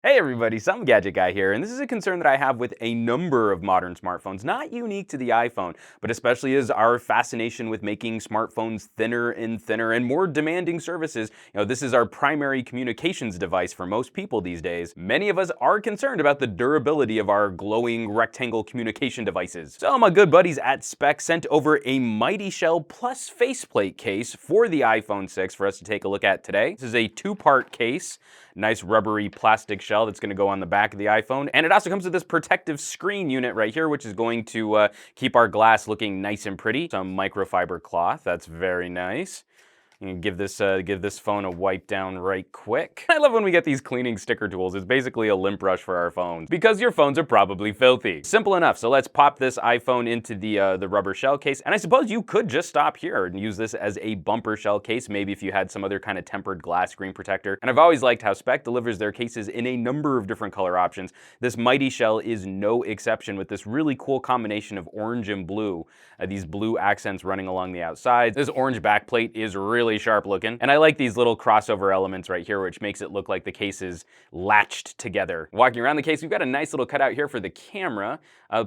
Hey everybody, some gadget guy here, and this is a concern that I have with a number of modern smartphones, not unique to the iPhone, but especially as our fascination with making smartphones thinner and more demanding services. This is our primary communications device for most people these days. Many of us are concerned about the durability of our glowing rectangle communication devices. So my good buddies at Speck sent over a MightyShell plus faceplate case for the iPhone 6 for us to take a look at today. This is a two-part case. Nice rubbery plastic shell that's going to go on the back of the iPhone. And it also comes with this protective screen unit right here, which is going to keep our glass looking nice and pretty. Some microfiber cloth, that's very nice. You can give this phone a wipe down right quick. I love when we get these cleaning sticker tools. It's basically a lint brush for our phones, because your phones are probably filthy. Simple enough, so let's pop this iPhone into the rubber shell case. And I suppose you could just stop here and use this as a bumper shell case, maybe if you had some other kind of tempered glass screen protector. And I've always liked how Speck delivers their cases in a number of different color options. This MightyShell is no exception, with this really cool combination of orange and blue. These blue accents running along the outside. This orange backplate is really sharp looking, and I like these little crossover elements right here, which makes it look like the case is latched together. Walking around the case, we've got a nice little cutout here for the camera.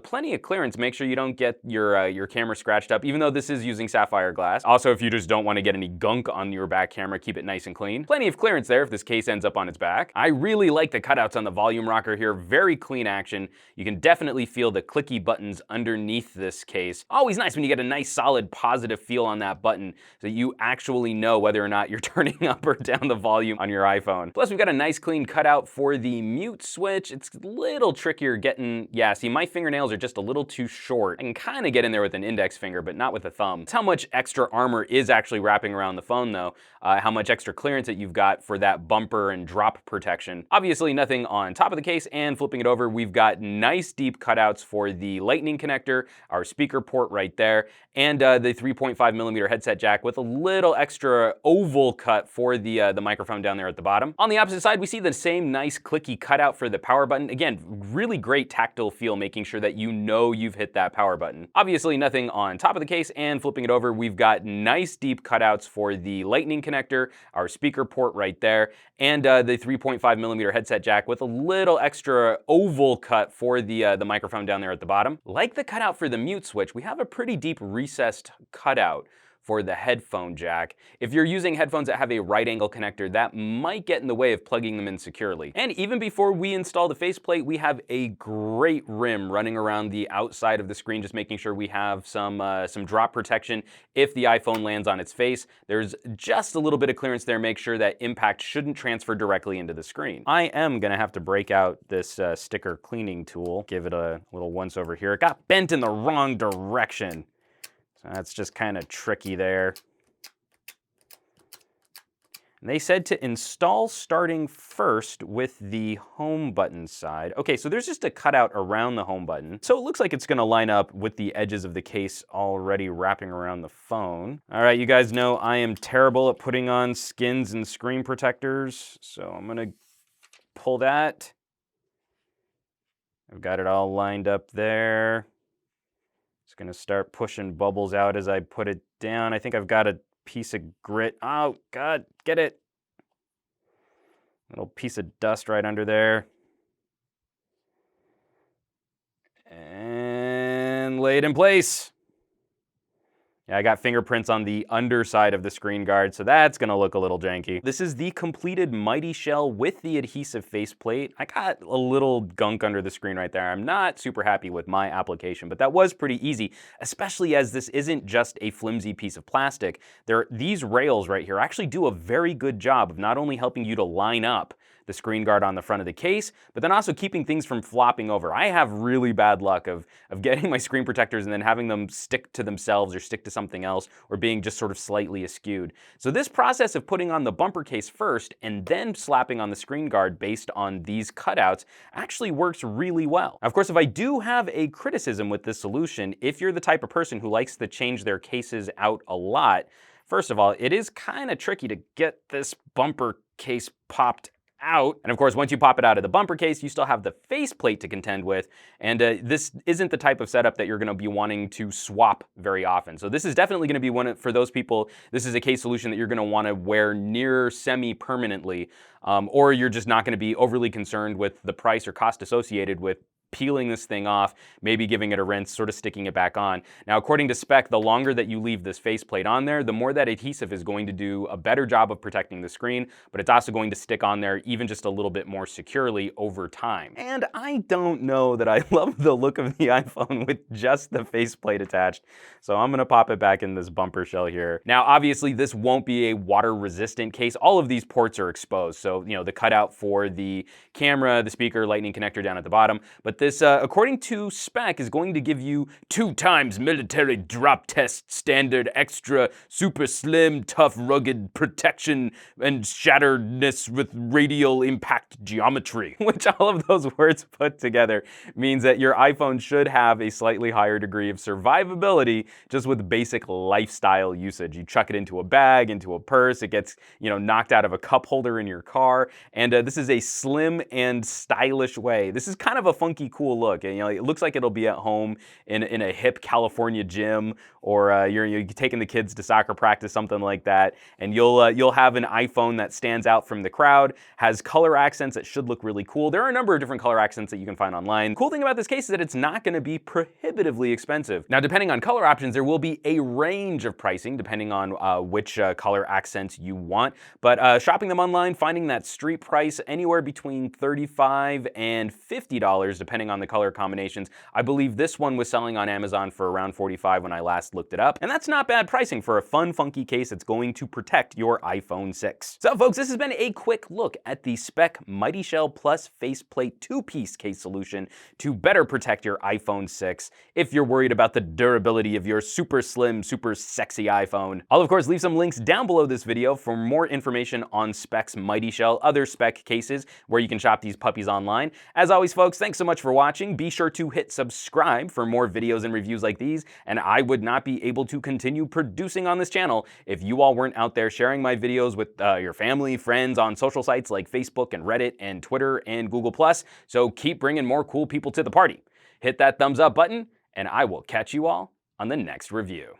Plenty of clearance. Make sure you don't get your camera scratched up, even though this is using sapphire glass. Also, if you just don't want to get any gunk on your back camera, keep it nice and clean. Plenty of clearance there if this case ends up on its back. I really like the cutouts on the volume rocker here. Very clean action. You can definitely feel the clicky buttons underneath this case. Always nice when you get a nice solid positive feel on that button so you actually know whether or not you're turning up or down the volume on your iPhone. Plus, we've got a nice clean cutout for the mute switch. It's a little trickier getting, see, my fingernails are just a little too short. I can kind of get in there with an index finger, but not with a thumb. It's how much extra armor is actually wrapping around the phone though, how much extra clearance that you've got for that bumper and drop protection. Obviously nothing on top of the case, and flipping it over, we've got nice deep cutouts for the lightning connector, our speaker port right there, and the 3.5mm headset jack with a little extra oval cut for the microphone down there at the bottom. On the opposite side, we see the same nice clicky cutout for the power button. Again, really great tactile feel, making sure that you know you've hit that power button. Obviously nothing on top of the case, and flipping it over, we've got nice deep cutouts for the lightning connector, our speaker port right there, and the 3.5mm headset jack with a little extra oval cut for the microphone down there at the bottom. Like the cutout for the mute switch, we have a pretty deep recessed cutout for the headphone jack. If you're using headphones that have a right angle connector, that might get in the way of plugging them in securely. And even before we install the faceplate, we have a great rim running around the outside of the screen, just making sure we have some drop protection if the iPhone lands on its face. There's just a little bit of clearance there, make sure that impact shouldn't transfer directly into the screen. I am gonna have to break out this sticker cleaning tool, give it a little once over here. It got bent in the wrong direction. So that's just kind of tricky there. And they said to install starting first with the home button side. Okay, so there's just a cutout around the home button. So it looks like it's gonna line up with the edges of the case already wrapping around the phone. All right, you guys know I am terrible at putting on skins and screen protectors. So I'm gonna pull that. I've got it all lined up there. It's gonna start pushing bubbles out as I put it down. I think I've got a piece of grit. Oh God, get it. Little piece of dust right under there. And lay it in place. Yeah, I got fingerprints on the underside of the screen guard, so that's gonna look a little janky. This is the completed MightyShell with the adhesive faceplate. I got a little gunk under the screen right there. I'm not super happy with my application, but that was pretty easy, especially as this isn't just a flimsy piece of plastic. These rails right here actually do a very good job of not only helping you to line up the screen guard on the front of the case, but then also keeping things from flopping over. I have really bad luck of getting my screen protectors and then having them stick to themselves or stick to something else, or being just sort of slightly askewed. So this process of putting on the bumper case first and then slapping on the screen guard based on these cutouts actually works really well. Of course, if I do have a criticism with this solution, if you're the type of person who likes to change their cases out a lot, first of all, it is kind of tricky to get this bumper case popped out. And of course, once you pop it out of the bumper case, you still have the faceplate to contend with. And this isn't the type of setup that you're going to be wanting to swap very often. So this is definitely going to be one for those people. This is a case solution that you're going to want to wear near semi-permanently, or you're just not going to be overly concerned with the price or cost associated with peeling this thing off, maybe giving it a rinse, sort of sticking it back on. Now, according to Speck, the longer that you leave this faceplate on there, the more that adhesive is going to do a better job of protecting the screen, but it's also going to stick on there even just a little bit more securely over time. And I don't know that I love the look of the iPhone with just the faceplate attached, so I'm gonna pop it back in this bumper shell here. Now, obviously, this won't be a water-resistant case. All of these ports are exposed, so the cutout for the camera, the speaker, lightning connector down at the bottom, but this, according to Speck, is going to give you 2 times military drop test standard extra super slim, tough, rugged protection and shatteredness with radial impact geometry, which all of those words put together means that your iPhone should have a slightly higher degree of survivability just with basic lifestyle usage. You chuck it into a bag, into a purse, it gets knocked out of a cup holder in your car, and this is a slim and stylish way. This is kind of a funky, cool look. It looks like it'll be at home in a hip California gym, or you're taking the kids to soccer practice, something like that, and you'll have an iPhone that stands out from the crowd, has color accents that should look really cool. There are a number of different color accents that you can find online. The cool thing about this case is that it's not going to be prohibitively expensive. Now, depending on color options, there will be a range of pricing depending on which color accents you want, but shopping them online, finding that street price anywhere between $35 and $50 depending on the color combinations. I believe this one was selling on Amazon for around $45 when I last looked it up, and that's not bad pricing for a fun, funky case that's going to protect your iPhone 6. So folks, this has been a quick look at the Speck MightyShell Plus faceplate 2-piece case solution to better protect your iPhone 6 if you're worried about the durability of your super slim, super sexy iPhone. I'll of course leave some links down below this video for more information on Speck's MightyShell, other Speck cases where you can shop these puppies online. As always folks, thanks so much for watching. Be sure to hit subscribe for more videos and reviews like these, and I would not be able to continue producing on this channel if you all weren't out there sharing my videos with your family, friends on social sites like Facebook and Reddit and Twitter and Google+. So keep bringing more cool people to the party. Hit that thumbs up button, and I will catch you all on the next review.